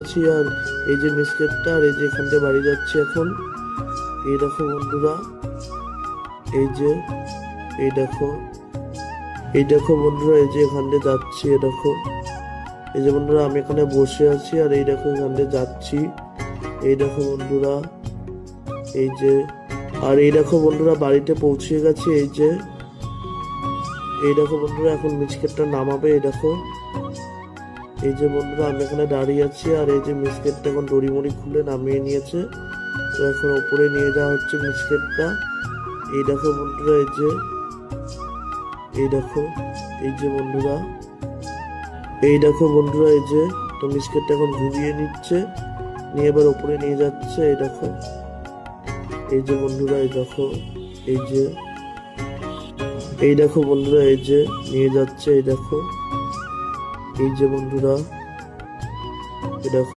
আছি। আর এই যে মিসকেটটা, আর এই যে এখান থেকে বাড়ি যাচ্ছি এখন। এই দেখো বন্ধুরা, এই যে, এই দেখো, এই দেখো বন্ধুরা, এই যে এখান দিয়ে যাচ্ছি। এ দেখো, এই যে বন্ধুরা আমি এখানে বসে আছি, আর এই দেখো এখান দিয়ে যাচ্ছি। এই দেখো বন্ধুরা, এই যে, আর এই দেখো বন্ধুরা বাড়িতে পৌঁছে গেছি। এই যে, এই দেখো বন্ধুরা এখন মিসকেটটা নামাবে। এই দেখো, এই যে বন্ধুরা আমি এখানে দাঁড়িয়ে আছি, আর এই যে মিসকেটটা এখন দড়ি মড়ি খুলে নামিয়ে নিয়েছে। তো এখন ওপরে নিয়ে যাওয়া হচ্ছে মিসকেটটা। এই দেখো বন্ধুরা, এই যে, এই দেখো, এই যে বন্ধুরা, এই দেখো বন্ধুরা, এই যে, তো মিসকেটটা এখন ঘুরিয়ে নিচ্ছে, নিয়ে এবার ওপরে নিয়ে যাচ্ছে। এই দেখো, এই যে বন্ধুরা, এই দেখো, এই যে, এই দেখো বন্ধুরা, এই যে নিয়ে যাচ্ছে। এই দেখো, এই যে বন্ধুরা, এই দেখো।